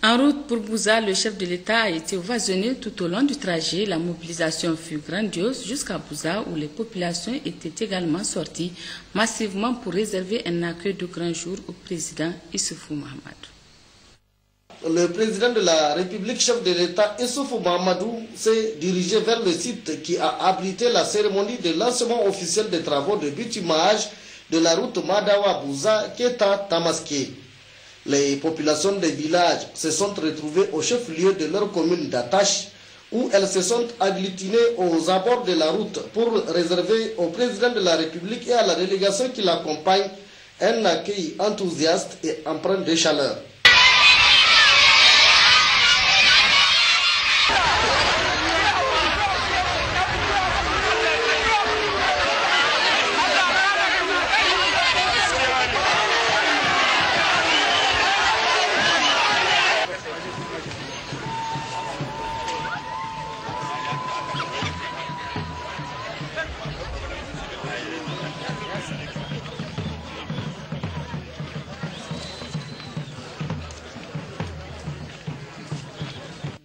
En route pour Bouza, le chef de l'État a été ovationné tout au long du trajet. La mobilisation fut grandiose jusqu'à Bouza où les populations étaient également sorties massivement pour réserver un accueil de grand jour au président Issoufou Mahamadou. Le président de la République, chef de l'État Issoufou Mahamadou, s'est dirigé vers le site qui a abrité la cérémonie de lancement officiel des travaux de bitumage de la route Madawa-Bouza-Keta-Tamaské. Les populations des villages se sont retrouvées au chef-lieu de leur commune d'attache où elles se sont agglutinées aux abords de la route pour réserver au président de la République et à la délégation qui l'accompagne un accueil enthousiaste et empreint de chaleur.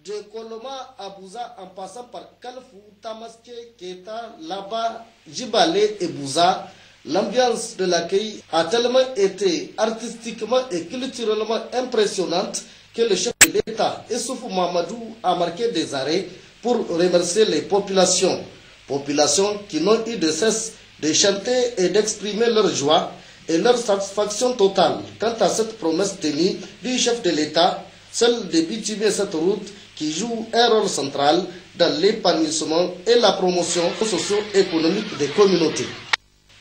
De Koloma à Bouza en passant par Kalfou, Tamaské, Keta, Laba, Djibale et Bouza, l'ambiance de l'accueil a tellement été artistiquement et culturellement impressionnante que le chef de l'État, Issoufou Mahamadou, a marqué des arrêts pour remercier les populations. Populations qui n'ont eu de cesse de chanter et d'exprimer leur joie et leur satisfaction totale quant à cette promesse tenue du chef de l'État, celle de bitumer cette route qui joue un rôle central dans l'épanouissement et la promotion socio-économique des communautés.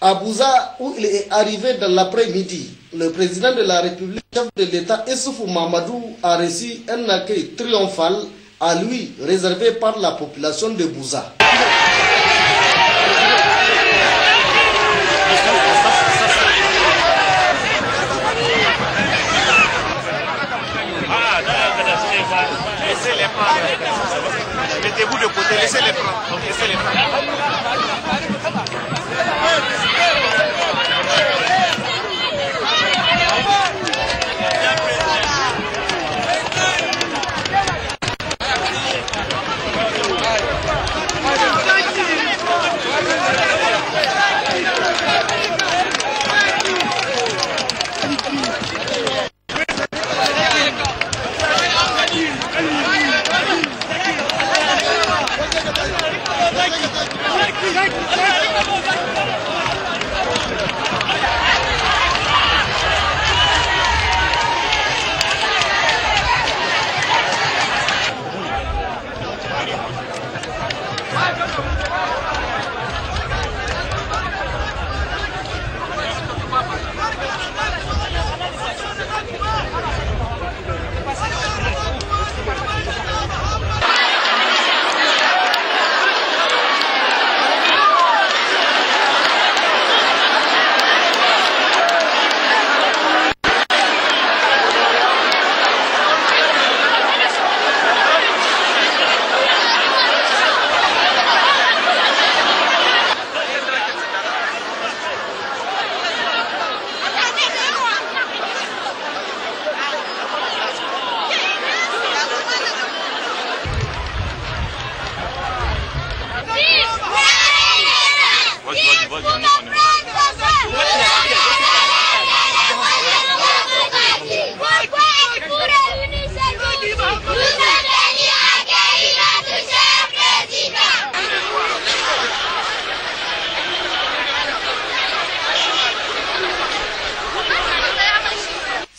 À Bouza, où il est arrivé dans l'après-midi, le président de la République, chef de l'État Issoufou Mahamadou, a reçu un accueil triomphal à lui réservé par la population de Bouza. Mettez-vous de côté, laissez-les prendre. Laissez-les prendre.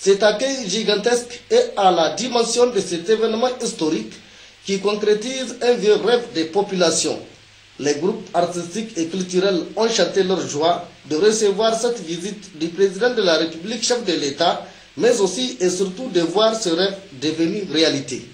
Cet accueil gigantesque est à la dimension de cet événement historique qui concrétise un vieux rêve des populations. Les groupes artistiques et culturels ont chanté leur joie de recevoir cette visite du président de la République, chef de l'État, mais aussi et surtout de voir ce rêve devenu réalité.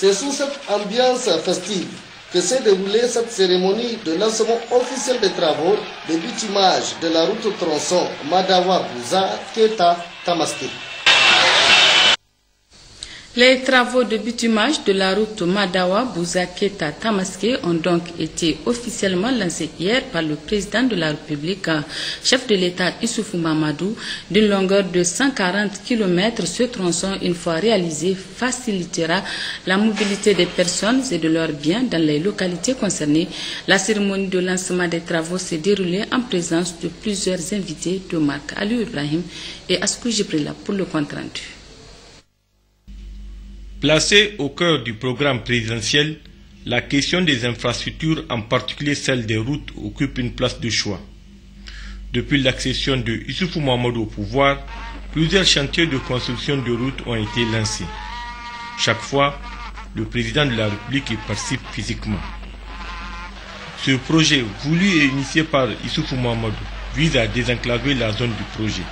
C'est sous cette ambiance festive que s'est déroulée cette cérémonie de lancement officiel des travaux de bitumage de la route tronçon Madawa-Bouza-Keta-Tamaské. Les travaux de bitumage de la route Madawa-Bouza-Keta-Tamaské ont donc été officiellement lancés hier par le président de la République, chef de l'État Issoufou Mahamadou. D'une longueur de 140 km, ce tronçon, une fois réalisé, facilitera la mobilité des personnes et de leurs biens dans les localités concernées. La cérémonie de lancement des travaux s'est déroulée en présence de plusieurs invités de marque, Aliou Ibrahim et Askou Jibrila pour le compte rendu. Placée au cœur du programme présidentiel, la question des infrastructures, en particulier celle des routes, occupe une place de choix. Depuis l'accession de Issoufou Mahamadou au pouvoir, plusieurs chantiers de construction de routes ont été lancés. Chaque fois, le président de la République y participe physiquement. Ce projet, voulu et initié par Issoufou Mahamadou, vise à désenclaver la zone du projet,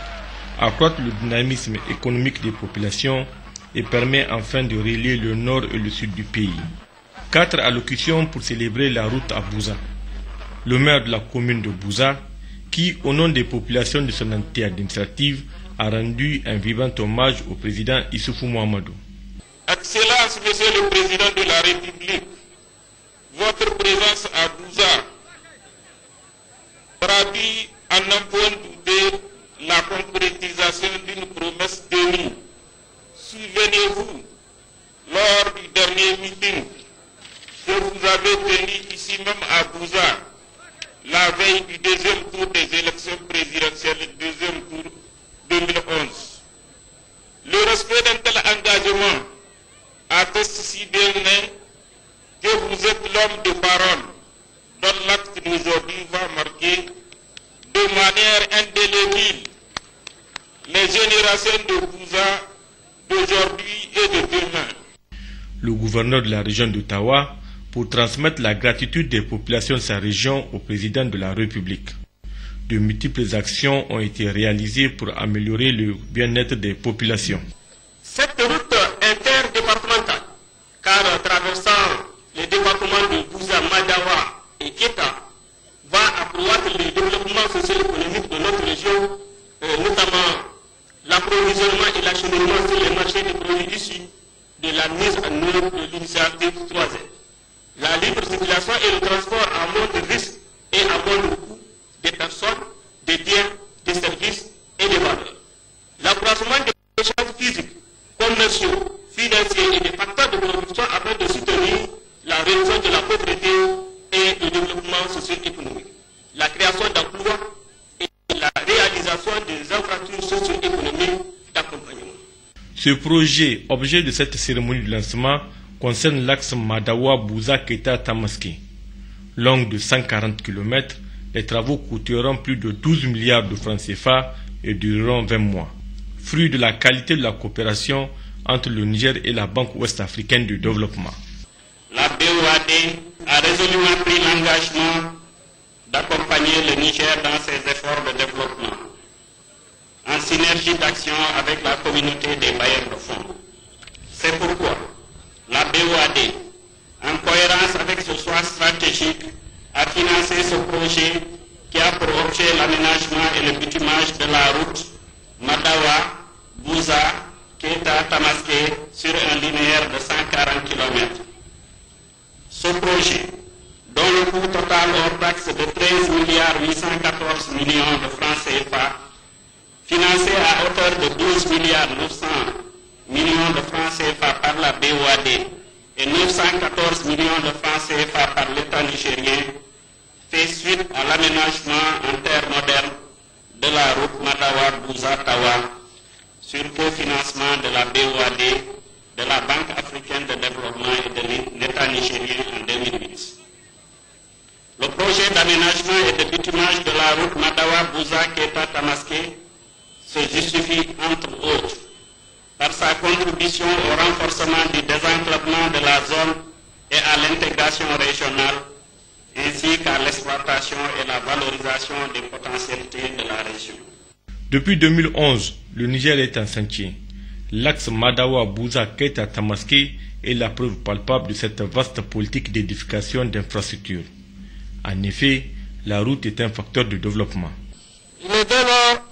accroître le dynamisme économique des populations et permet enfin de relier le nord et le sud du pays. 4 allocutions pour célébrer la route à Bouza. Le maire de la commune de Bouza, qui, au nom des populations de son entité administrative, a rendu un vivant hommage au président Issoufou Mahamadou. Excellence, Monsieur le Président de la République, votre présence à Bouza traduit en un point douter la concrétisation d'une promesse tenue. Souvenez-vous, lors du dernier meeting que vous avez tenu ici même à Bouza, la veille du deuxième tour des élections présidentielles, deuxième tour 2011. Le respect d'un tel engagement atteste si bien que vous êtes l'homme de parole dont l'acte d'aujourd'hui va marquer de manière indélébile les générations de Bouza d'aujourd'hui et de demain. Le gouverneur de la région d'Ottawa pour transmettre la gratitude des populations de sa région au président de la République. De multiples actions ont été réalisées pour améliorer le bien-être des populations. Cette route interdépartementale, car traversant les départements de Bouza, Madawa et Keta, va accroître le développement socio-économique de notre région, notamment l'approvisionnement et l'acheminement sur les marchés des produits issus de la mise en œuvre de l'initiative 3Z. La libre circulation et le transport à moindre risque et à moindre coût des personnes, des biens, des services et des valeurs. L'accroissement des échanges physiques, commerciaux, financiers et des facteurs de production afin de soutenir la réduction de la pauvreté et le développement socio-économique. La création d'emplois et la réalisation des infrastructures socio-économiques d'accompagnement. Ce projet, objet de cette cérémonie de lancement, concerne l'axe Madawa-Bouza-Keta-Tamaské. Long de 140 km, les travaux coûteront plus de 12 milliards de francs CFA et dureront 20 mois. Fruit de la qualité de la coopération entre le Niger et la Banque ouest-africaine de développement. La BOAD a résolument pris l'engagement d'accompagner le Niger dans ses efforts de développement, en synergie d'action avec la communauté des bailleurs de fonds. C'est pourquoi la BOAD, en cohérence avec ce choix stratégique, a financé ce projet qui a pour objet l'aménagement et le bitumage de la route Madawa, Bouza, Keta, Tamaské sur un linéaire de 140 km. Ce projet, dont le coût total hors taxe de 13 milliards 814 millions de francs CFA, financé à hauteur de 12 milliards 900 millions de francs CFA par la BOAD et 914 millions de francs CFA par l'État nigérien, fait suite à l'aménagement en terre moderne de la route Madawa-Bouza-Tawa sur cofinancement de la BOAD, de la Banque africaine de développement et de l'État nigérien en 2008. Le projet d'aménagement et de bitumage de la route Madawa-Bouza-Keta-Tamaské se justifie entre autres par sa contribution au renforcement du désenclavement de la zone et à l'intégration régionale, ainsi qu'à l'exploitation et la valorisation des potentialités de la région. Depuis 2011, le Niger est en chantier. L'axe Madawa-Bouza-Keta-Tamaské est la preuve palpable de cette vaste politique d'édification d'infrastructures. En effet, la route est un facteur de développement. Il est dès lors,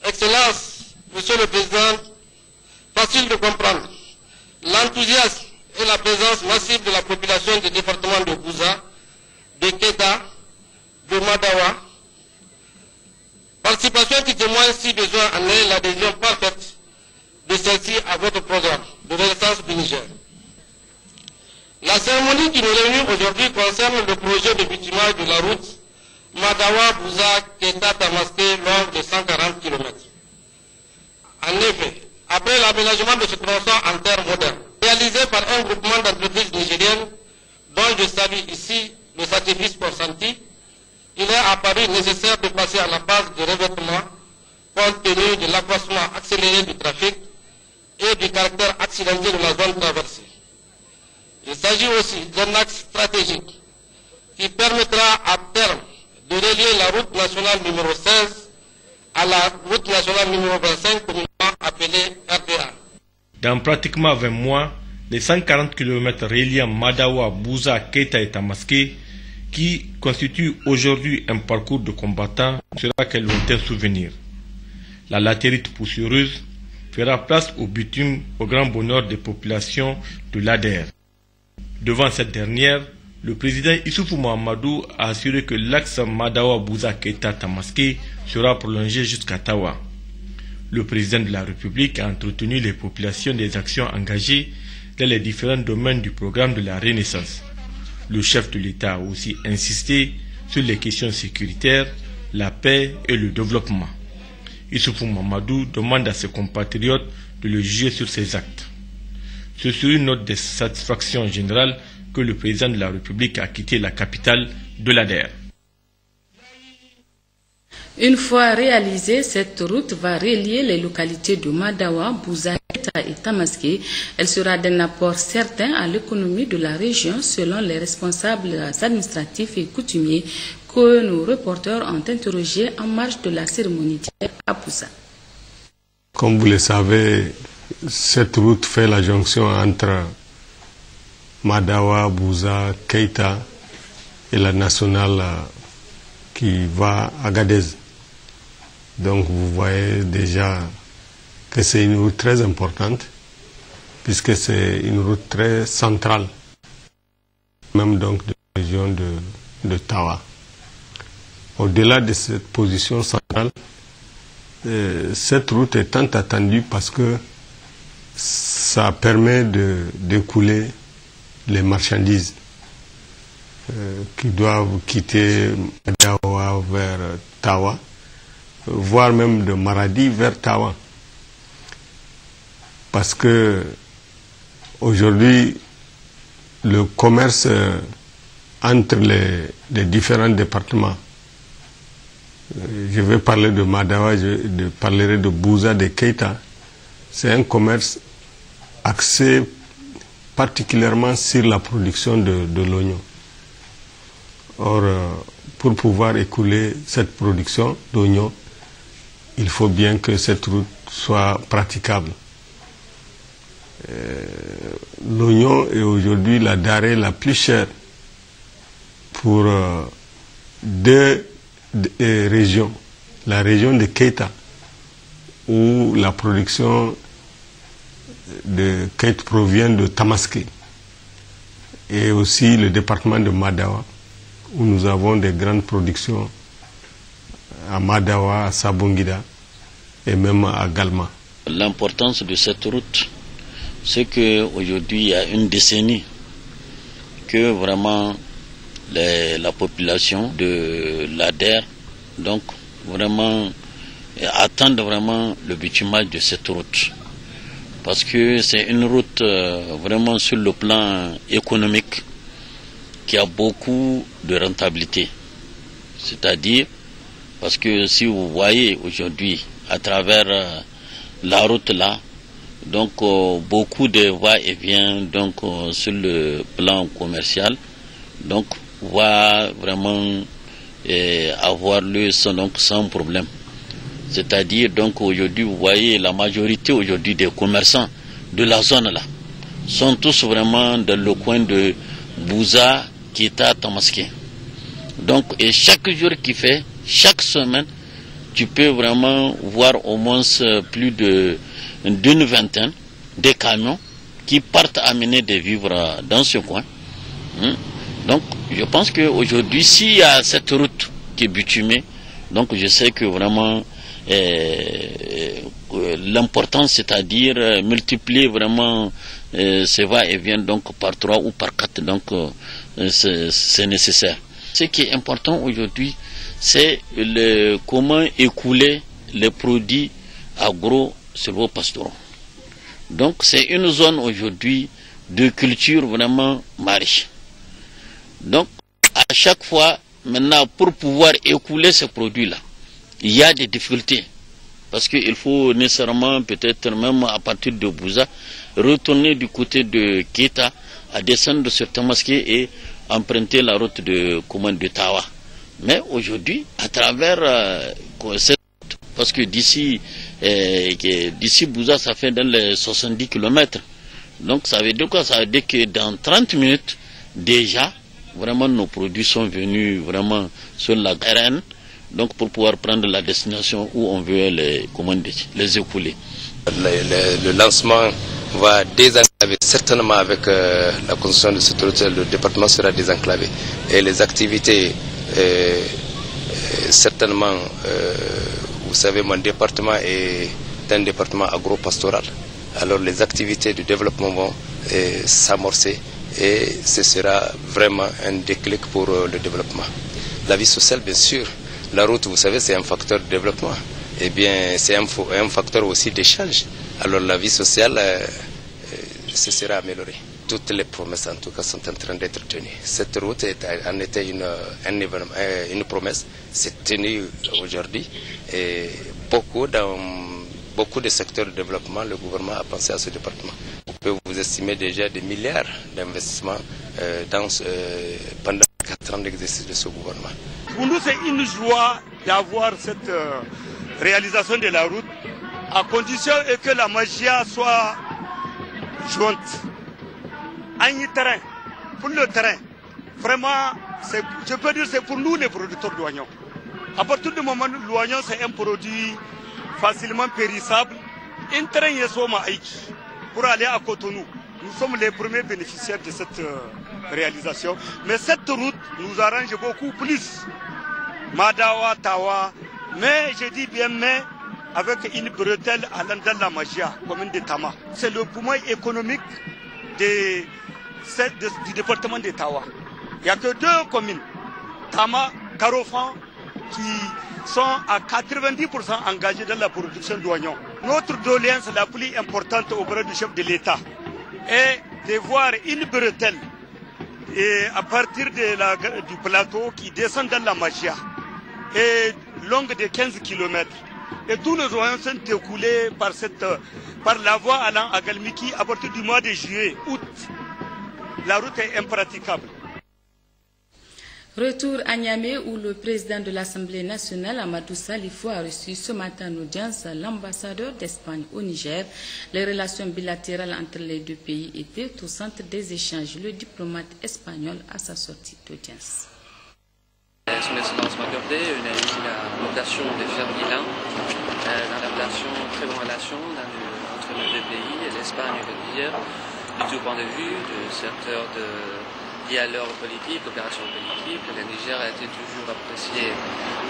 Excellence, Monsieur le Président, facile de comprendre l'enthousiasme et la présence massive de la population des départements de Bouza, de Keita, de Madawa. Participation qui témoigne, si besoin en est, l'adhésion parfaite de celle-ci à votre programme de renaissance du Niger. La cérémonie qui nous réunit aujourd'hui concerne le projet de bitumage de la route Madawa-Bouza-Keita-Tamaské longue de 140 km. En effet, après l'aménagement de ce tronçon en terre moderne, réalisé par un groupement d'entreprises nigériennes, dont je salue ici le sacrifice consenti, il est apparu nécessaire de passer à la phase de revêtement compte tenu de l'accroissement accéléré du trafic et du caractère accidenté de la zone traversée. Il s'agit aussi d'un axe stratégique qui permettra à terme de relier la route nationale numéro 16 à la route nationale numéro 25, communément appelée RDA. Dans pratiquement 20 mois, les 140 km reliant Madawa, Bouza, Keita et Tamaské, qui constituent aujourd'hui un parcours de combattants, sera quel lointain souvenir. La latérite poussiéreuse fera place au bitume au grand bonheur des populations de l'ADER. Devant cette dernière, le président Issoufou Mahamadou a assuré que l'axe Madawa-Bouza-Keita-Tamaské sera prolongé jusqu'à Tawa. Le président de la République a entretenu les populations des actions engagées dans les différents domaines du programme de la Renaissance. Le chef de l'État a aussi insisté sur les questions sécuritaires, la paix et le développement. Issoufou Mahamadou demande à ses compatriotes de le juger sur ses actes. C'est sur une note de satisfaction générale que le président de la République a quitté la capitale de l'ADER. Une fois réalisée, cette route va relier les localités de Madawa, Bouza, Keita et Tamaské. Elle sera d'un apport certain à l'économie de la région selon les responsables administratifs et coutumiers que nos reporters ont interrogés en marge de la cérémonie à Bouza. Comme vous le savez, cette route fait la jonction entre Madawa, Bouza, Keita et la nationale qui va à Agadez. Donc vous voyez déjà que c'est une route très importante puisque c'est une route très centrale, même donc de la région de Tawa. Au-delà de cette position centrale, cette route est tant attendue parce que ça permet d'écouler les marchandises qui doivent quitter Madawa vers Tawa, voire même de Maradi vers Tawa. Parce que aujourd'hui, le commerce entre les différents départements, je vais parler de Madawa, je parlerai de Bouza, de Keita, c'est un commerce axé particulièrement sur la production de l'oignon. Or, pour pouvoir écouler cette production d'oignon, il faut bien que cette route soit praticable. L'oignon est aujourd'hui la denrée la plus chère pour deux régions. La région de Keita, où la production de Keita provient de Tamaské, et aussi le département de Madawa, où nous avons des grandes productions à Madawa, à Sabongida et même à Galma. L'importance de cette route, c'est qu'aujourd'hui, il y a une décennie que vraiment la population de l'ADER donc vraiment attendent vraiment le bitumage de cette route. Parce que c'est une route vraiment sur le plan économique qui a beaucoup de rentabilité. C'est-à-dire, parce que si vous voyez aujourd'hui à travers la route là, donc beaucoup de va-et-vient donc sur le plan commercial, donc va vraiment avoir lieu sans problème. C'est-à-dire donc aujourd'hui vous voyez la majorité aujourd'hui des commerçants de la zone là sont tous vraiment dans le coin de Bouza, Keita, Tamaské. Donc et chaque jour qui fait, chaque semaine, tu peux vraiment voir au moins plus d'une vingtaine de camions qui partent amener des vivres dans ce coin. Donc je pense qu'aujourd'hui, s'il y a cette route qui est bitumée, donc je sais que vraiment l'important, c'est-à-dire multiplier vraiment ces va-et-vient donc par 3 ou par 4, donc c'est nécessaire. Ce qui est important aujourd'hui, c'est comment écouler les produits agro-silvopastoraux. Donc c'est une zone aujourd'hui de culture vraiment riche. Donc à chaque fois, maintenant, pour pouvoir écouler ces produits-là, il y a des difficultés. Parce qu'il faut nécessairement, peut-être même à partir de Bouza, retourner du côté de Keita, à descendre sur Tamaské et emprunter la route de Tawa. Mais aujourd'hui, à travers cette route, parce que d'ici Bouza, ça fait dans les 70 km. Donc ça veut dire quoi? Ça veut dire que dans 30 minutes, déjà, vraiment nos produits sont venus vraiment sur la RN, donc pour pouvoir prendre la destination où on veut les écouler. Le lancement va désenclaver certainement avec la construction de cette route, le département sera désenclavé. Et les activités, certainement, vous savez, mon département est un département agro-pastoral. Alors les activités de développement vont s'amorcer et ce sera vraiment un déclic pour le développement. La vie sociale, bien sûr, la route, vous savez, c'est un facteur de développement. Eh bien, c'est un facteur aussi d'échange. Alors la vie sociale, ce sera améliorée. Toutes les promesses, en tout cas, sont en train d'être tenues. Cette route en était une promesse, c'est tenu aujourd'hui. Et dans beaucoup de secteurs de développement, le gouvernement a pensé à ce département. On peut vous estimer déjà des milliards d'investissements pendant 4 ans d'exercice de ce gouvernement. Pour nous, c'est une joie d'avoir cette réalisation de la route, à condition que la magia soit jointe. Un terrain, pour le terrain, vraiment, je peux dire que c'est pour nous les producteurs d'oignons. À partir du moment où l'oignon c'est un produit facilement périssable, un terrain est soma aiki pour aller à Cotonou. Nous sommes les premiers bénéficiaires de cette réalisation. Mais cette route nous arrange beaucoup plus. Madawa, Tawa, mais je dis bien mais avec une bretelle allant dans la Magia, commune de Tama. C'est le poumon économique du département de Tawa. Il n'y a que 2 communes, Tama, Karofan, qui sont à 90% engagées dans la production d'oignons. Notre doléance la plus importante auprès du chef de l'État est de voir une bretelle et à partir du plateau qui descend dans la Magia et longue de 15 km. Et tous les oignons sont écoulés par la voie allant à Galmiki à partir du mois de juillet, août. La route est impraticable. Retour à Niamey où le président de l'Assemblée nationale, Amadou Salifou, a reçu ce matin en audience l'ambassadeur d'Espagne au Niger. Les relations bilatérales entre les 2 pays étaient au centre des échanges. Le diplomate espagnol à sa sortie d'audience. Son Excellence m'a accordé l'occasion de faire bilan dans la relation, très bonne relation entre les 2 pays, l'Espagne et le Niger, du tout point de vue du secteur de dialogue politique, coopération politique. Le Niger a été toujours apprécié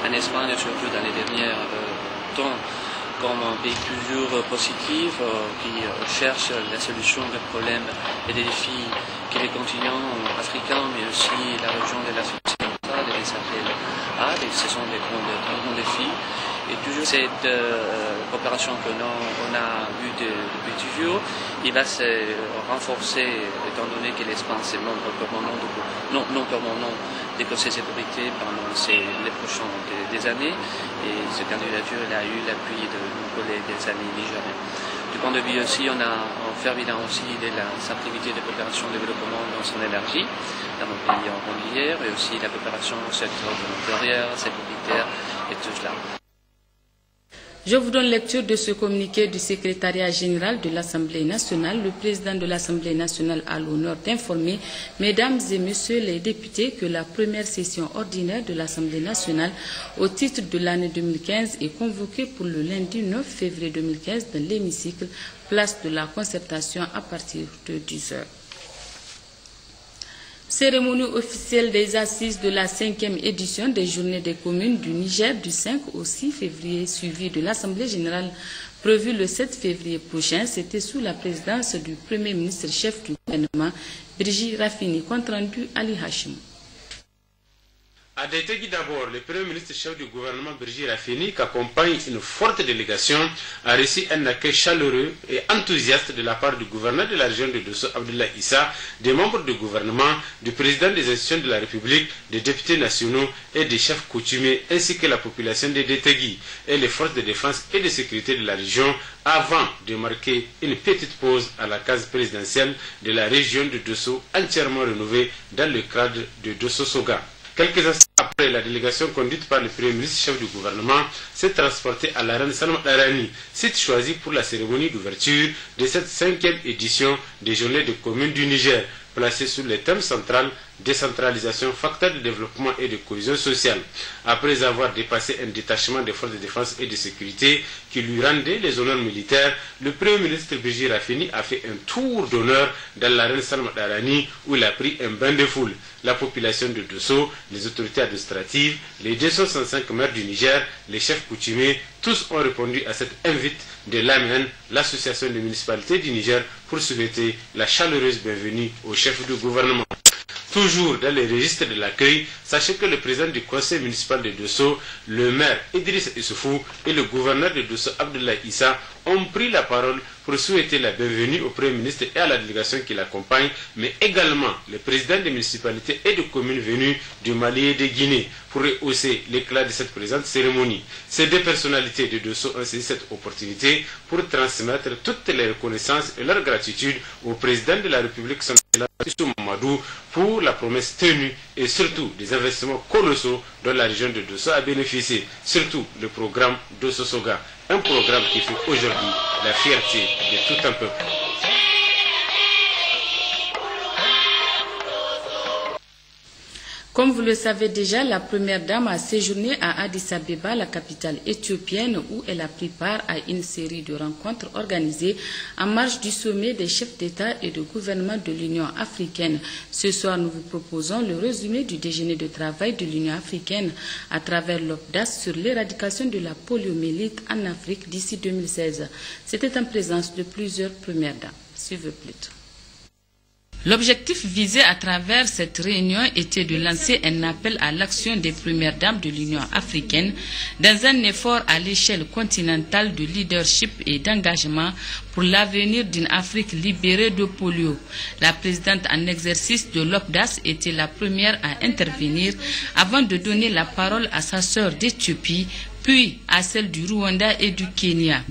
en Espagne, surtout dans les derniers temps, comme un pays toujours positif qui cherche la solution des problèmes et des défis que les continents africains, mais aussi la région de l'Afrique centrale et les Sahel a. Et ce sont des grands défis. Et toujours cette coopération que l'on a eue depuis toujours, il va se renforcer étant donné que l'Espagne est membre non permanent du Conseil de sécurité pendant les prochaines années. Et cette candidature a eu l'appui de nos collègues des amis nigériens. Du point de vue aussi, on fait bilan aussi de las activités de coopération et développement dans son énergie, dans nos pays en Niger, et aussi la coopération au secteur de l'intérieur, sécuritaire et tout cela. Je vous donne lecture de ce communiqué du secrétariat général de l'Assemblée nationale. Le président de l'Assemblée nationale a l'honneur d'informer, mesdames et messieurs les députés, que la première session ordinaire de l'Assemblée nationale au titre de l'année 2015 est convoquée pour le lundi 9 février 2015 dans l'hémicycle, place de la concertation à partir de 10 h. Cérémonie officielle des assises de la 5e édition des Journées des communes du Niger du 5 au 6 février, suivie de l'Assemblée générale prévue le 7 février prochain. C'était sous la présidence du Premier ministre chef du gouvernement, Brigitte Raffini. Compte rendu Ali Hachim. À Détégui d'abord, le Premier ministre chef du gouvernement Brigitte Raffini, qui accompagne une forte délégation, a reçu un accueil chaleureux et enthousiaste de la part du gouverneur de la région de Dosso, Abdoulaye Issa, des membres du gouvernement, du président des institutions de la République, des députés nationaux et des chefs coutumiers, ainsi que la population de Détégui et les forces de défense et de sécurité de la région, avant de marquer une petite pause à la case présidentielle de la région de Dosso, entièrement rénovée dans le cadre de Dosso Soga. Quelques instants après, la délégation conduite par le Premier ministre chef du gouvernement s'est transportée à l'arène Salma Darani, site choisi pour la cérémonie d'ouverture de cette 5e édition des Journées des communes du Niger, placée sous le thème central décentralisation, facteur de développement et de cohésion sociale. Après avoir dépassé un détachement des forces de défense et de sécurité qui lui rendait les honneurs militaires, le Premier ministre Brigitte Raffini a fait un tour d'honneur dans l'arène Salma Darani où il a pris un bain de foule. La population de Dosso, les autorités administratives, les 265 maires du Niger, les chefs coutumiers, tous ont répondu à cette invite de l'AMN, l'association des municipalités du Niger, pour souhaiter la chaleureuse bienvenue au chef du gouvernement. Toujours dans les registres de l'accueil, sachez que le président du conseil municipal de Dosso, le maire Idriss Issoufou et le gouverneur de Dosso, Abdoulaye Issa, ont pris la parole pour souhaiter la bienvenue au Premier ministre et à la délégation qui l'accompagne, mais également les présidents des municipalités et de communes venus du Mali et de Guinée pour rehausser l'éclat de cette présente cérémonie. Ces deux personnalités de Dosso ont saisi cette opportunité pour transmettre toutes les reconnaissances et leur gratitude au président de la République centrale, Issou Mamadou, pour la promesse tenue et surtout des investissements colossaux dont la région de Dosso a bénéficié, surtout le programme Dosso Soga, un programme qui fait aujourd'hui la fierté de tout un peuple. Comme vous le savez déjà, la première dame a séjourné à Addis Abeba, la capitale éthiopienne, où elle a pris part à une série de rencontres organisées en marge du sommet des chefs d'État et de gouvernement de l'Union africaine. Ce soir, nous vous proposons le résumé du déjeuner de travail de l'Union africaine à travers l'OPDAS sur l'éradication de la poliomyélite en Afrique d'ici 2016. C'était en présence de plusieurs premières dames. Suivez plutôt. L'objectif visé à travers cette réunion était de lancer un appel à l'action des premières dames de l'Union africaine dans un effort à l'échelle continentale de leadership et d'engagement pour l'avenir d'une Afrique libérée de polio. La présidente en exercice de l'OPDAS était la première à intervenir avant de donner la parole à sa sœur d'Éthiopie, puis à celle du Rwanda et du Kenya.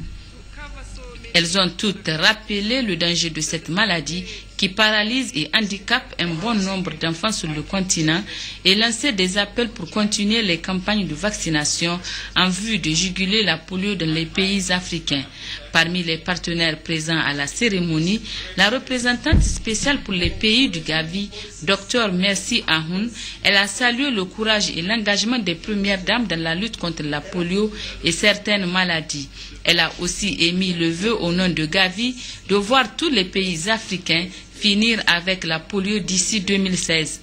Elles ont toutes rappelé le danger de cette maladie qui paralyse et handicape un bon nombre d'enfants sur le continent et lancé des appels pour continuer les campagnes de vaccination en vue de juguler la polio dans les pays africains. Parmi les partenaires présents à la cérémonie, la représentante spéciale pour les pays du Gavi, Dr Mercy Ahoun, elle a salué le courage et l'engagement des premières dames dans la lutte contre la polio et certaines maladies. Elle a aussi émis le vœu au nom de Gavi de voir tous les pays africains finir avec la polio d'ici 2016.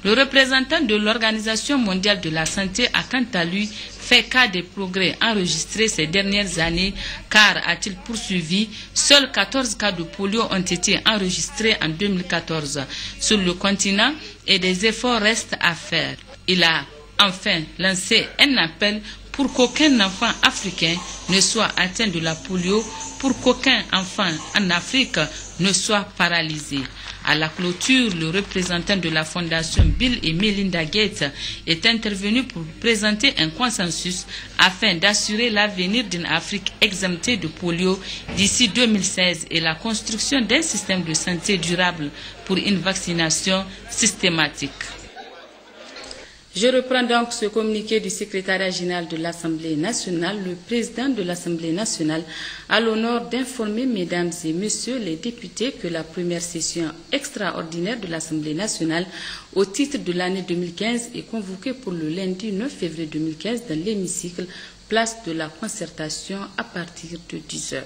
Le représentant de l'Organisation mondiale de la santé a quant à lui fait cas des progrès enregistrés ces dernières années, car, a-t-il poursuivi, seuls 14 cas de polio ont été enregistrés en 2014 sur le continent et des efforts restent à faire. Il a enfin lancé un appel pour qu'aucun enfant africain ne soit atteint de la polio, pour qu'aucun enfant en Afrique ne soit paralysé. À la clôture, le représentant de la fondation Bill et Melinda Gates est intervenu pour présenter un consensus afin d'assurer l'avenir d'une Afrique exemptée de polio d'ici 2016 et la construction d'un système de santé durable pour une vaccination systématique. Je reprends donc ce communiqué du secrétariat général de l'Assemblée nationale. Le président de l'Assemblée nationale a l'honneur d'informer, mesdames et messieurs les députés, que la première session extraordinaire de l'Assemblée nationale au titre de l'année 2015 est convoquée pour le lundi 9 février 2015 dans l'hémicycle, place de la Concertation à partir de 10 h.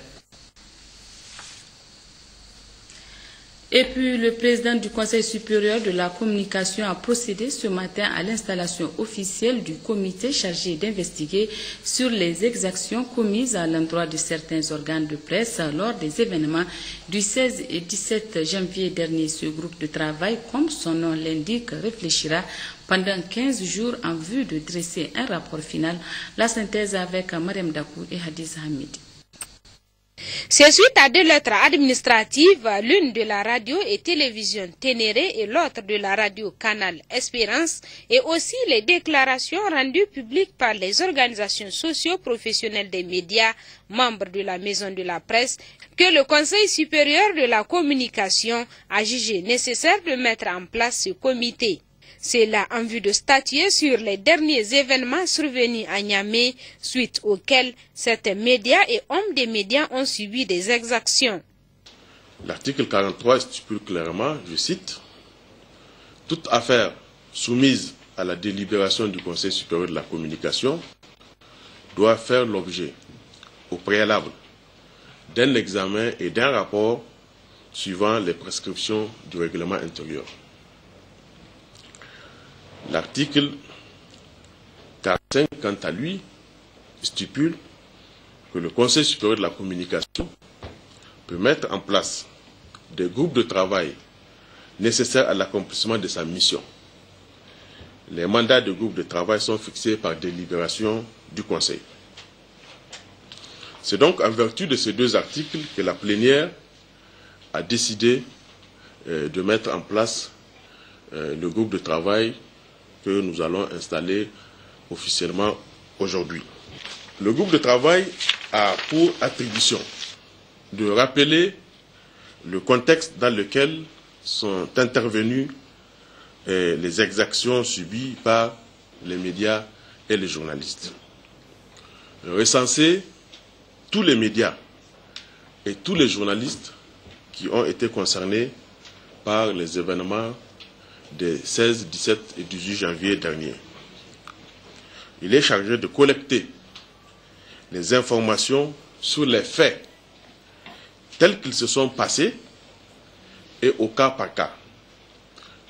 Et puis, le président du Conseil supérieur de la communication a procédé ce matin à l'installation officielle du comité chargé d'investiguer sur les exactions commises à l'endroit de certains organes de presse lors des événements du 16 et 17 janvier dernier. Ce groupe de travail, comme son nom l'indique, réfléchira pendant 15 jours en vue de dresser un rapport final. La synthèse avec Mariam Dakou et Hadiz Hamid. C'est suite à 2 lettres administratives, l'une de la radio et télévision Ténéré et l'autre de la radio Canal Espérance, et aussi les déclarations rendues publiques par les organisations socio-professionnelles des médias, membres de la Maison de la Presse, que le Conseil supérieur de la communication a jugé nécessaire de mettre en place ce comité. C'est là en vue de statuer sur les derniers événements survenus à Niamey, suite auxquels certains médias et hommes des médias ont subi des exactions. L'article 43 stipule clairement, je cite, « Toute affaire soumise à la délibération du Conseil supérieur de la communication doit faire l'objet, au préalable, d'un examen et d'un rapport suivant les prescriptions du règlement intérieur. » L'article 45, quant à lui, stipule que le Conseil supérieur de la communication peut mettre en place des groupes de travail nécessaires à l'accomplissement de sa mission. Les mandats de groupes de travail sont fixés par délibération du Conseil. C'est donc en vertu de ces 2 articles que la plénière a décidé de mettre en place le groupe de travail que nous allons installer officiellement aujourd'hui. Le groupe de travail a pour attribution de rappeler le contexte dans lequel sont intervenues les exactions subies par les médias et les journalistes. Recenser tous les médias et tous les journalistes qui ont été concernés par les événements des 16, 17 et 18 janvier dernier. Il est chargé de collecter les informations sur les faits tels qu'ils se sont passés et au cas par cas.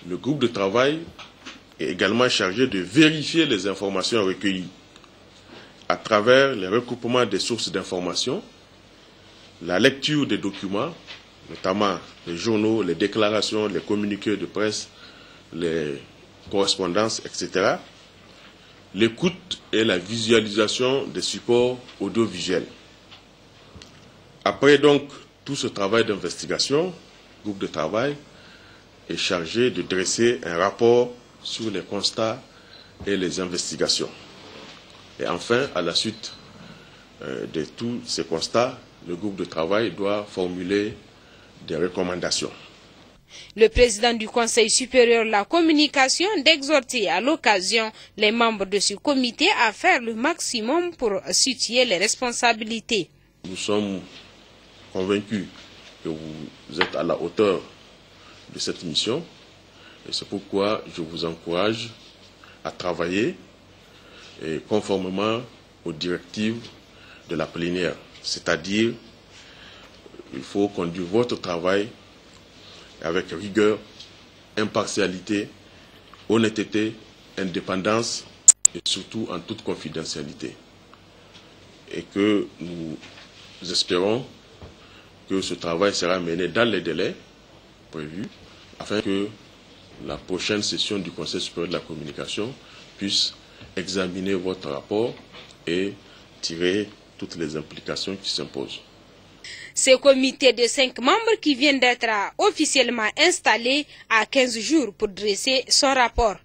Le groupe de travail est également chargé de vérifier les informations recueillies à travers les recoupements des sources d'informations, la lecture des documents, notamment les journaux, les déclarations, les communiqués de presse, les correspondances, etc., l'écoute et la visualisation des supports audiovisuels. Après donc tout ce travail d'investigation, le groupe de travail est chargé de dresser un rapport sur les constats et les investigations. Et enfin, à la suite de tous ces constats, le groupe de travail doit formuler des recommandations. Le président du Conseil supérieur de la communication d'exhorter à l'occasion les membres de ce comité à faire le maximum pour situer les responsabilités. Nous sommes convaincus que vous êtes à la hauteur de cette mission et c'est pourquoi je vous encourage à travailler conformément aux directives de la plénière. C'est-à-dire, il faut conduire votre travail avec rigueur, impartialité, honnêteté, indépendance et surtout en toute confidentialité. Et que nous espérons que ce travail sera mené dans les délais prévus afin que la prochaine session du Conseil supérieur de la communication puisse examiner votre rapport et tirer toutes les implications qui s'imposent. Ce comité de 5 membres qui vient d'être officiellement installé a 15 jours pour dresser son rapport.